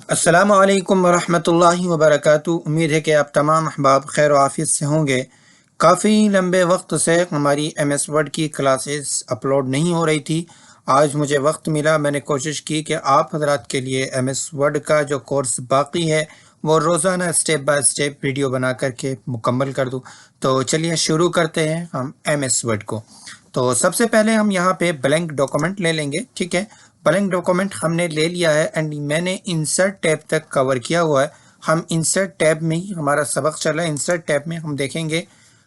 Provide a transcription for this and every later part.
अस्सलामु अलैकुम वरहमतुल्लाहि वबरकातुहू। उम्मीद है कि आप तमाम अहबाब खैर आफियत से होंगे। काफ़ी लंबे वक्त से हमारी एमएस वर्ड की क्लासेस अपलोड नहीं हो रही थी। आज मुझे वक्त मिला, मैंने कोशिश की कि आप हजरात के लिए एमएस वर्ड का जो कोर्स बाकी है वो रोज़ाना स्टेप बाय स्टेप वीडियो बना करके मुकम्मल कर दूं। तो चलिए शुरू करते हैं हम एमएस वर्ड को। तो सबसे पहले हम यहाँ पे ब्लैंक डॉक्यूमेंट ले लेंगे। ठीक है, ब्लैंक डॉक्यूमेंट हमने ले लिया है एंड मैंने इंसर्ट टैब तक कवर किया हुआ है। हम इंसर्ट टैब में ही हमारा सबक चल रहा है। इंसर्ट टैब में हम देखेंगे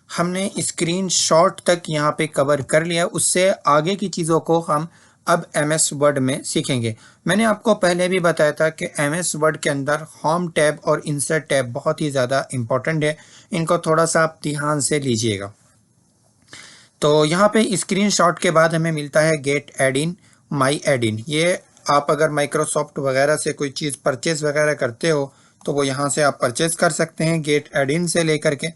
हमने स्क्रीन शॉट तक यहाँ पे कवर कर लिया। उससे आगे की चीज़ों को हम अब एमएस वर्ड में सीखेंगे। मैंने आपको पहले भी बताया था कि एमएस वर्ड के अंदर होम टैब और इंसर्ट टैब बहुत ही ज़्यादा इम्पोर्टेंट है। इनको थोड़ा सा आप ध्यान से लीजिएगा। तो यहाँ पे स्क्रीनशॉट के बाद हमें मिलता है गेट एड इन, माई एड इन। ये आप अगर माइक्रोसॉफ्ट वगैरह से कोई चीज़ परचेज वगैरह करते हो तो वो यहाँ से आप परचेज कर सकते हैं गेट एड इन से लेकर के।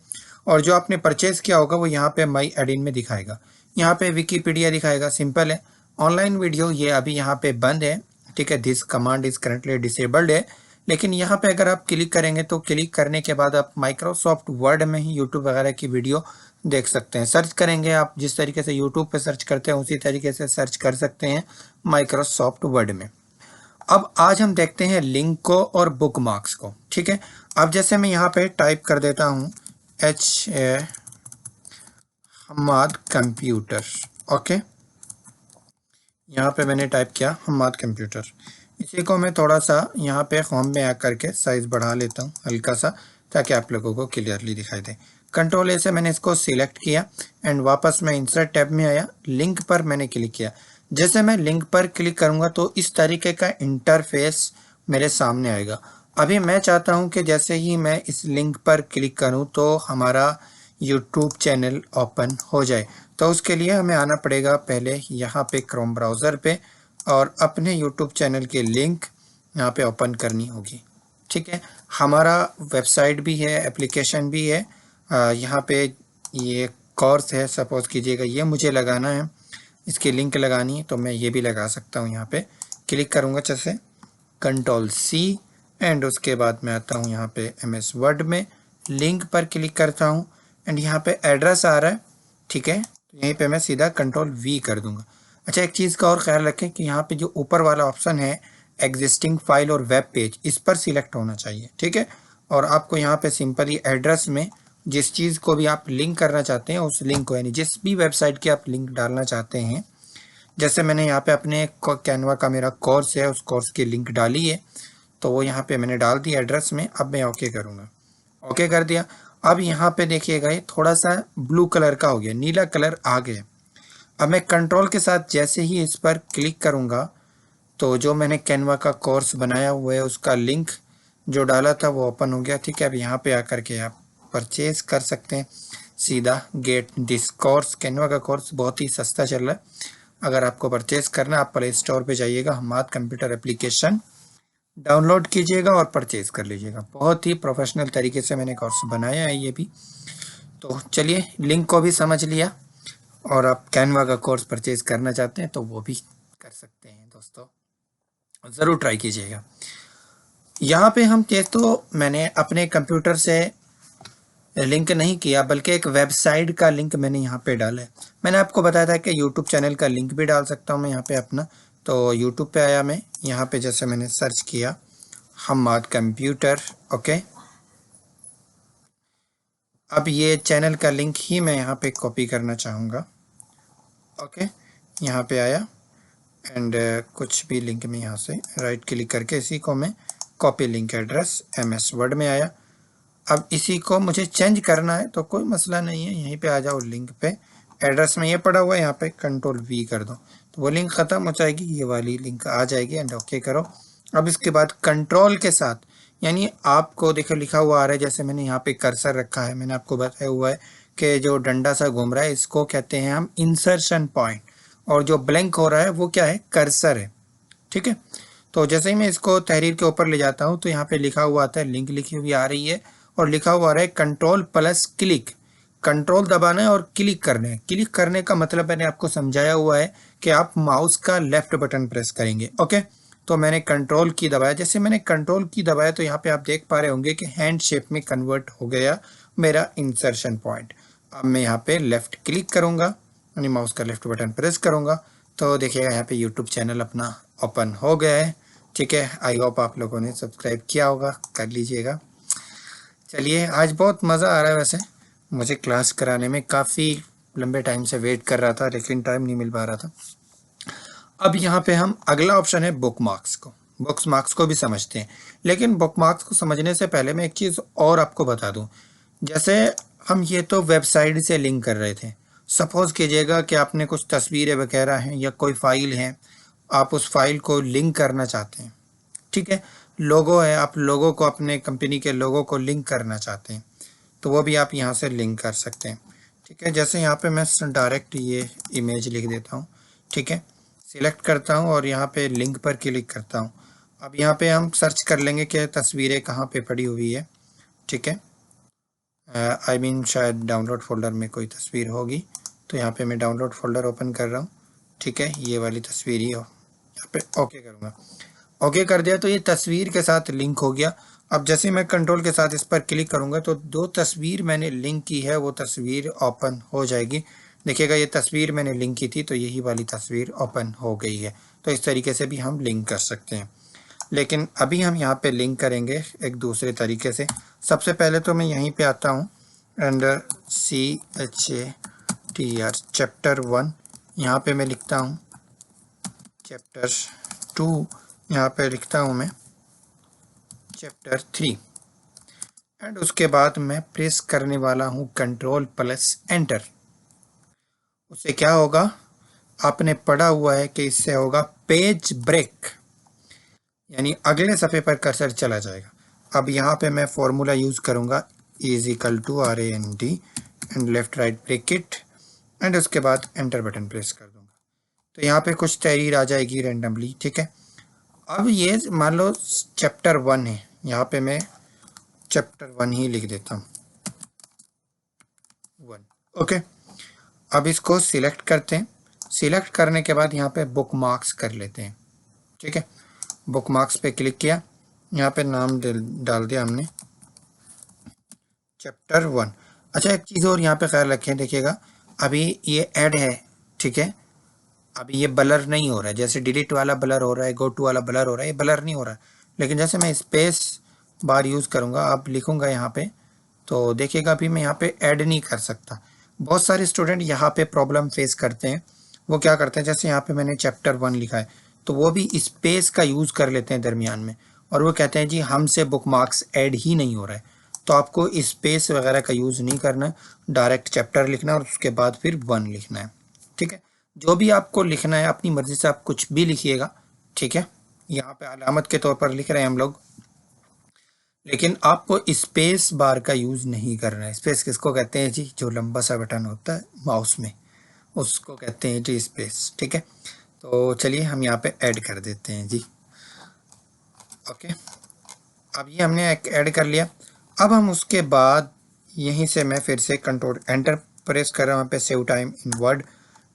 और जो आपने परचेज किया होगा वो यहाँ पे माई एड इन में दिखाएगा। यहाँ पे विकीपीडिया दिखाएगा, सिंपल है। ऑनलाइन वीडियो ये अभी यहाँ पे बंद है। ठीक है, this command is currently disabled है। लेकिन यहाँ पे अगर आप क्लिक करेंगे तो क्लिक करने के बाद आप माइक्रोसॉफ्ट वर्ड में ही यूट्यूब वगैरह की वीडियो देख सकते हैं। सर्च करेंगे आप जिस तरीके से यूट्यूब पे सर्च करते हैं उसी तरीके से सर्च कर सकते हैं माइक्रोसॉफ्ट वर्ड में। अब आज हम देखते हैं लिंक को और बुकमार्क्स को। ठीक है, अब जैसे मैं यहाँ पे टाइप कर देता हूँ हम्माद कंप्यूटर। ओके, यहाँ पे मैंने टाइप किया हम्माद कंप्यूटर। इसी को मैं थोड़ा सा यहाँ पे होम में आकर के साइज़ बढ़ा लेता हूँ हल्का सा, ताकि आप लोगों को क्लियरली दिखाई दे। कंट्रोल ए से मैंने इसको सिलेक्ट किया एंड वापस मैं इंसर्ट टैब में आया, लिंक पर मैंने क्लिक किया। जैसे मैं लिंक पर क्लिक करूँगा तो इस तरीके का इंटरफेस मेरे सामने आएगा। अभी मैं चाहता हूँ कि जैसे ही मैं इस लिंक पर क्लिक करूँ तो हमारा यूट्यूब चैनल ओपन हो जाए। तो उसके लिए हमें आना पड़ेगा पहले यहाँ पे क्रोम ब्राउज़र पे और अपने यूट्यूब चैनल की लिंक यहाँ पे ओपन करनी होगी। ठीक है, हमारा वेबसाइट भी है, एप्लीकेशन भी है। यहाँ पे ये कोर्स है, सपोज कीजिएगा ये मुझे लगाना है, इसकी लिंक लगानी है तो मैं ये भी लगा सकता हूँ। यहाँ पे क्लिक करूँगा जैसे कंट्रोल सी एंड उसके बाद मैं आता हूँ यहाँ पे एमएस वर्ड में, लिंक पर क्लिक करता हूँ एंड यहाँ पे एड्रेस आ रहा है। ठीक है, तो यहीं पे मैं सीधा कंट्रोल वी कर दूँगा। अच्छा, एक चीज़ का और ख्याल रखें कि यहाँ पे जो ऊपर वाला ऑप्शन है एग्जिस्टिंग फाइल और वेब पेज, इस पर सिलेक्ट होना चाहिए। ठीक है, और आपको यहाँ पे सिंपली एड्रेस में जिस चीज़ को भी आप लिंक करना चाहते हैं उस लिंक को, यानी जिस भी वेबसाइट की आप लिंक डालना चाहते हैं, जैसे मैंने यहाँ पे अपने कैनवा का मेरा कोर्स है उस कोर्स की लिंक डाली है तो वो यहाँ पे मैंने डाल दी एड्रेस में। अब मैं ओके करूँगा, ओके कर दिया। अब यहाँ पे देखिएगा ये थोड़ा सा ब्लू कलर का हो गया, नीला कलर आ गया। अब मैं कंट्रोल के साथ जैसे ही इस पर क्लिक करूँगा तो जो मैंने कैनवा का कोर्स बनाया हुआ है उसका लिंक जो डाला था वो ओपन हो गया। ठीक है, अब यहाँ पे आकर के आप परचेज कर सकते हैं सीधा गेट दिस कोर्स। कैनवा का कोर्स बहुत ही सस्ता चल रहा है। अगर आपको परचेज करना आप प्ले स्टोर पे जाइएगा, हम्माद कंप्यूटर एप्लीकेशन डाउनलोड कीजिएगा और परचेज कर लीजिएगा। बहुत ही प्रोफेशनल तरीके से मैंने कोर्स बनाया है ये भी। तो चलिए, लिंक को भी समझ लिया और आप कैनवा का कोर्स परचेज करना चाहते हैं तो वो भी कर सकते हैं दोस्तों, ज़रूर ट्राई कीजिएगा। यहाँ पे हम तो मैंने अपने कंप्यूटर से लिंक नहीं किया बल्कि एक वेबसाइट का लिंक मैंने यहाँ पे डाला है। मैंने आपको बताया था कि यूट्यूब चैनल का लिंक भी डाल सकता हूँ मैं यहाँ पे अपना। तो यूट्यूब पे आया मैं, यहाँ पे जैसे मैंने सर्च किया हम्माद कंप्यूटर। ओके, अब ये चैनल का लिंक ही मैं यहाँ पे कॉपी करना चाहूँगा। ओके, यहाँ पे आया एंड कुछ भी लिंक में यहाँ से राइट क्लिक करके इसी को मैं copy link address MS word में आया। अब इसी को मुझे चेंज करना है तो कोई मसला नहीं है, यहीं पे आ जाओ लिंक पे, एड्रेस में ये पड़ा हुआ है, यहाँ पे कंट्रोल वी कर दो तो वो लिंक ख़त्म हो जाएगी, ये वाली लिंक आ जाएगी एंड ओके करो। अब इसके बाद कंट्रोल के साथ, यानी आपको देखो लिखा हुआ आ रहा है, जैसे मैंने यहाँ पे कर्सर रखा है, मैंने आपको बताया हुआ है कि जो डंडा सा घूम रहा है इसको कहते हैं हम इंसर्शन पॉइंट, और जो ब्लैंक हो रहा है वो क्या है, कर्सर है। ठीक है, तो जैसे ही मैं इसको तहरीर के ऊपर ले जाता हूँ तो यहाँ पे लिखा हुआ आता है, लिंक लिखी हुई आ रही है और लिखा हुआ आ रहा है कंट्रोल प्लस क्लिक। कंट्रोल दबाना है और क्लिक करना है। क्लिक करने का मतलब मैंने आपको समझाया हुआ है कि आप माउस का लेफ्ट बटन प्रेस करेंगे। ओके, तो मैंने कंट्रोल की दबाया, जैसे मैंने कंट्रोल की दबाया तो यहाँ पे आप देख पा रहे होंगे कि हैंड शेप में कन्वर्ट हो गया मेरा इंसर्शन पॉइंट। अब मैं यहाँ पे लेफ्ट क्लिक करूँगा, यानी माउस का लेफ्ट बटन प्रेस करूँगा तो देखिएगा यहाँ पे यूट्यूब चैनल अपना ओपन हो गया है। ठीक है, आई होप आप लोगों ने सब्सक्राइब किया होगा, कर लीजिएगा। चलिए, आज बहुत मज़ा आ रहा है। वैसे मुझे क्लास कराने में काफ़ी लंबे टाइम से वेट कर रहा था, लेकिन टाइम नहीं मिल पा रहा था। अब यहाँ पे हम अगला ऑप्शन है बुक मार्क्स को भी समझते हैं। लेकिन बुक मार्क्स को समझने से पहले मैं एक चीज़ और आपको बता दूं। जैसे हम ये तो वेबसाइट से लिंक कर रहे थे। सपोज़ कीजिएगा कि आपने कुछ तस्वीरें वगैरह हैं या कोई फाइल है, आप उस फाइल को लिंक करना चाहते हैं। ठीक है, लोगो है, आप लोगों को, अपने कंपनी के लोगों को लिंक करना चाहते हैं, तो वो भी आप यहाँ से लिंक कर सकते हैं। ठीक है, जैसे यहाँ पे मैं डायरेक्ट ये इमेज लिख देता हूँ। ठीक है, सिलेक्ट करता हूँ और यहाँ पे लिंक पर क्लिक करता हूँ। अब यहाँ पे हम सर्च कर लेंगे कि तस्वीरें कहाँ पे पड़ी हुई है। ठीक है, आई मीन शायद डाउनलोड फोल्डर में कोई तस्वीर होगी, तो यहाँ पे मैं डाउनलोड फोल्डर ओपन कर रहा हूँ। ठीक है, ये वाली तस्वीर ही हो, यहाँ पे ओके करूँगा। ओके कर दिया तो ये तस्वीर के साथ लिंक हो गया। अब जैसे मैं कंट्रोल के साथ इस पर क्लिक करूँगा तो दो तस्वीर मैंने लिंक की है, वो तस्वीर ओपन हो जाएगी। देखिएगा, ये तस्वीर मैंने लिंक की थी तो यही वाली तस्वीर ओपन हो गई है। तो इस तरीके से भी हम लिंक कर सकते हैं। लेकिन अभी हम यहाँ पे लिंक करेंगे एक दूसरे तरीके से। सबसे पहले तो मैं यहीं पे आता हूँ एंड CHAPTR चैप्टर 1 यहाँ पे मैं लिखता हूँ, चैप्टर 2 यहाँ पे लिखता हूँ मैं, चैप्टर 3 एंड उसके बाद मैं प्रेस करने वाला हूँ कंट्रोल प्लस एंटर। उससे क्या होगा, आपने पढ़ा हुआ है कि इससे होगा पेज ब्रेक, यानी अगले सफ़े पर कर्सर चला जाएगा। अब यहाँ पे मैं फॉर्मूला यूज़ करूँगा, = RAND and left right bracket and उसके बाद एंटर बटन प्रेस कर दूँगा तो यहाँ पे कुछ तहरीर आ जाएगी रेंडमली। ठीक है, अब ये मान लो चैप्टर 1 है, यहाँ पे मैं चैप्टर 1 ही लिख देता हूँ, 1। ओके, अब इसको सिलेक्ट करते हैं। सिलेक्ट करने के बाद यहाँ पे बुक मार्क्स कर लेते हैं। ठीक है, बुक मार्क्स पे क्लिक किया, यहाँ पे नाम डाल दिया हमने, चैप्टर 1। अच्छा, एक चीज़ और यहाँ पे ख्याल रखें, देखिएगा अभी ये ऐड है। ठीक है, अभी ये ब्लर नहीं हो रहा है, जैसे डिलीट वाला ब्लर हो रहा है, गो टू वाला ब्लर हो रहा है, ये ब्लर नहीं हो रहा है। लेकिन जैसे मैं स्पेस बार यूज़ करूँगा, अब लिखूँगा यहाँ पे, तो देखिएगा अभी मैं यहाँ पे ऐड नहीं कर सकता। बहुत सारे स्टूडेंट यहाँ पे प्रॉब्लम फेस करते हैं। वो क्या करते हैं, जैसे यहाँ पे मैंने चैप्टर 1 लिखा है तो वो भी स्पेस का यूज़ कर लेते हैं दरमियान में, और वो कहते हैं जी हमसे बुक मार्क्स ऐड ही नहीं हो रहा है। तो आपको स्पेस वगैरह का यूज़ नहीं करना है, डायरेक्ट चैप्टर लिखना है और उसके बाद फिर 1 लिखना है। ठीक है, जो भी आपको लिखना है अपनी मर्ज़ी से आप कुछ भी लिखिएगा। ठीक है, यहाँ पे अलामत के तौर पर लिख रहे हैं हम लोग, लेकिन आपको स्पेस बार का यूज़ नहीं करना है। स्पेस किसको कहते हैं जी, जो लंबा सा बटन होता है माउस में, उसको कहते हैं जी स्पेस। ठीक है, तो चलिए हम यहाँ पे ऐड कर देते हैं जी। ओके, अब ये हमने ऐड कर लिया। अब हम उसके बाद यहीं से मैं फिर से कंट्रोल एंटर प्रेस कर रहा हूँ, यहाँ पे save time in word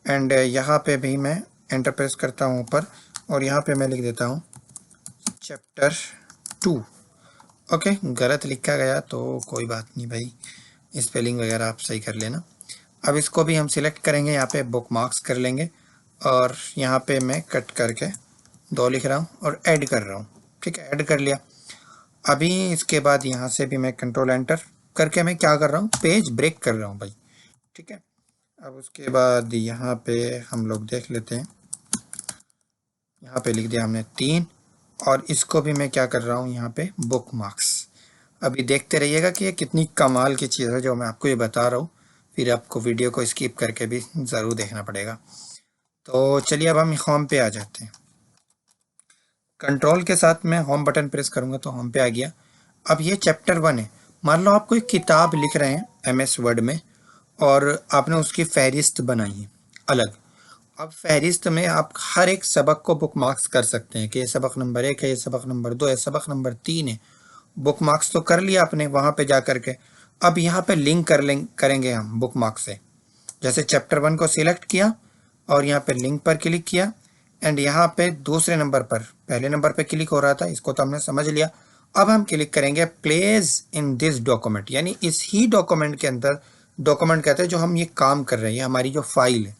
and यहाँ पे भी मैं एंटर प्रेस करता हूँ ऊपर, और यहाँ पे मैं लिख देता हूँ चैप्टर 2। ओके, गलत लिखा गया तो कोई बात नहीं भाई, स्पेलिंग वगैरह आप सही कर लेना। अब इसको भी हम सिलेक्ट करेंगे, यहाँ पे बुक मार्क्स कर लेंगे और यहाँ पे मैं कट करके 2 लिख रहा हूँ और ऐड कर रहा हूँ। ठीक है, ऐड कर लिया। अभी इसके बाद यहाँ से भी मैं कंट्रोल एंटर करके मैं क्या कर रहा हूँ, पेज ब्रेक कर रहा हूँ भाई। ठीक है, अब उसके बाद यहाँ पे हम लोग देख लेते हैं, यहाँ पे लिख दिया हमने 3 और इसको भी मैं क्या कर रहा हूँ, यहाँ पे बुक मार्क्स। अभी देखते रहिएगा कि ये कितनी कमाल की चीज़ है जो मैं आपको ये बता रहा हूँ, फिर आपको वीडियो को स्किप करके भी ज़रूर देखना पड़ेगा। तो चलिए अब हम होम पे आ जाते हैं। कंट्रोल के साथ मैं होम बटन प्रेस करूँगा तो होम पे आ गया। अब ये चैप्टर 1 है। मान लो आप कोई किताब लिख रहे हैं MS वर्ड में और आपने उसकी फहरिस्त बनाई है अलग। अब फहरिस्त में आप हर एक सबक को बुक मार्क्स कर सकते हैं कि ये सबक नंबर 1 है, ये सबक नंबर 2 है, सबक नंबर 3 है। बुक मार्क्स तो कर लिया आपने वहाँ पे जा करके। अब यहाँ पे लिंक करेंगे हम बुक मार्क्स से। जैसे चैप्टर 1 को सिलेक्ट किया और यहाँ पे लिंक पर क्लिक किया, एंड यहाँ पे दूसरे नंबर पर, पहले नंबर पे क्लिक हो रहा था, इसको तो हमने समझ लिया। अब हम क्लिक करेंगे प्लेस इन दिस डॉक्यूमेंट, यानी इस ही डॉक्यूमेंट के अंदर, डॉक्यूमेंट कहते हैं जो हम ये काम कर रहे हैं, हमारी जो फाइल है,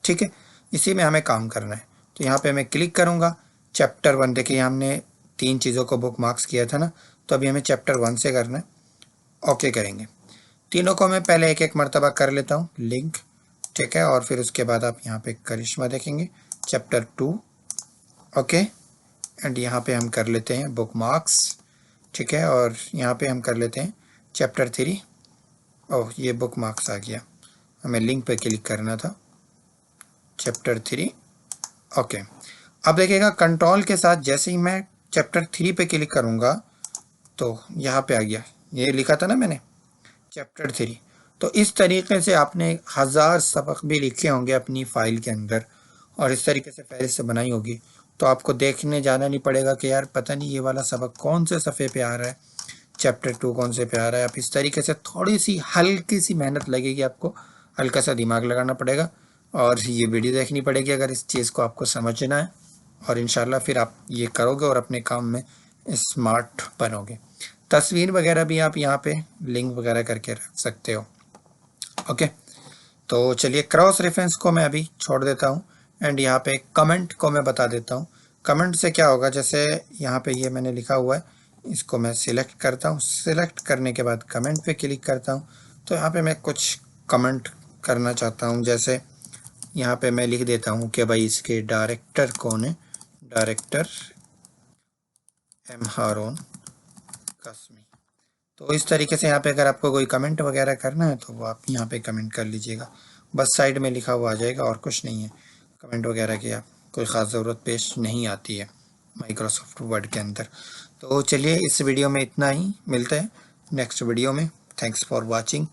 ठीक है, इसी में हमें काम करना है। तो यहाँ पे मैं क्लिक करूँगा, चैप्टर 1, देखिए हमने 3 चीज़ों को बुक मार्क्स किया था ना, तो अभी हमें चैप्टर 1 से करना है। ओके करेंगे, तीनों को मैं पहले एक एक मरतबा कर लेता हूँ लिंक, ठीक है, और फिर उसके बाद आप यहाँ पे करिश्मा देखेंगे चैप्टर 2, ओके, एंड यहाँ पे हम कर लेते हैं बुक मार्क्स, ठीक है, और यहाँ पे हम कर लेते हैं चैप्टर 3। ओह ये बुक मार्क्स आ गया, हमें लिंक पे क्लिक करना था, चैप्टर 3, ओके। अब देखिएगा कंट्रोल के साथ जैसे ही मैं चैप्टर 3 पे क्लिक करूँगा तो यहाँ पे आ गया, ये लिखा था ना मैंने चैप्टर 3। तो इस तरीके से आपने 1000 सबक भी लिखे होंगे अपनी फ़ाइल के अंदर, और इस तरीके से फहरिस्त बनाई होगी, तो आपको देखने जाना नहीं पड़ेगा कि यार पता नहीं ये वाला सबक कौन से सफ़े पे आ रहा है, चैप्टर 2 कौन से पे आ रहा है। आप इस तरीके से थोड़ी सी हल्की सी मेहनत लगेगी, आपको हल्का सा दिमाग लगाना पड़ेगा और ये वीडियो देखनी पड़ेगी अगर इस चीज़ को आपको समझना है, और इंशाल्लाह फिर आप ये करोगे और अपने काम में स्मार्ट बनोगे। तस्वीर वगैरह भी आप यहाँ पे लिंक वगैरह करके रख सकते हो, ओके। तो चलिए क्रॉस रेफरेंस को मैं अभी छोड़ देता हूँ, एंड यहाँ पे कमेंट को मैं बता देता हूँ। कमेंट से क्या होगा, जैसे यहाँ पे ये मैंने लिखा हुआ है, इसको मैं सिलेक्ट करता हूँ, सिलेक्ट करने के बाद कमेंट पे क्लिक करता हूँ। तो यहाँ पे मैं कुछ कमेंट करना चाहता हूँ, जैसे यहाँ पे मैं लिख देता हूँ कि भाई इसके डायरेक्टर कौन है, डायरेक्टर एम हारून कासमी। तो इस तरीके से यहाँ पे अगर आपको कोई कमेंट वगैरह करना है तो वो आप यहाँ पे कमेंट कर लीजिएगा, बस साइड में लिखा हुआ आ जाएगा और कुछ नहीं है। कमेंट वगैरह की आप कोई ख़ास ज़रूरत पेश नहीं आती है माइक्रोसॉफ्ट वर्ड के अंदर। तो चलिए इस वीडियो में इतना ही, मिलते हैं नेक्स्ट वीडियो में। Thanks for watching.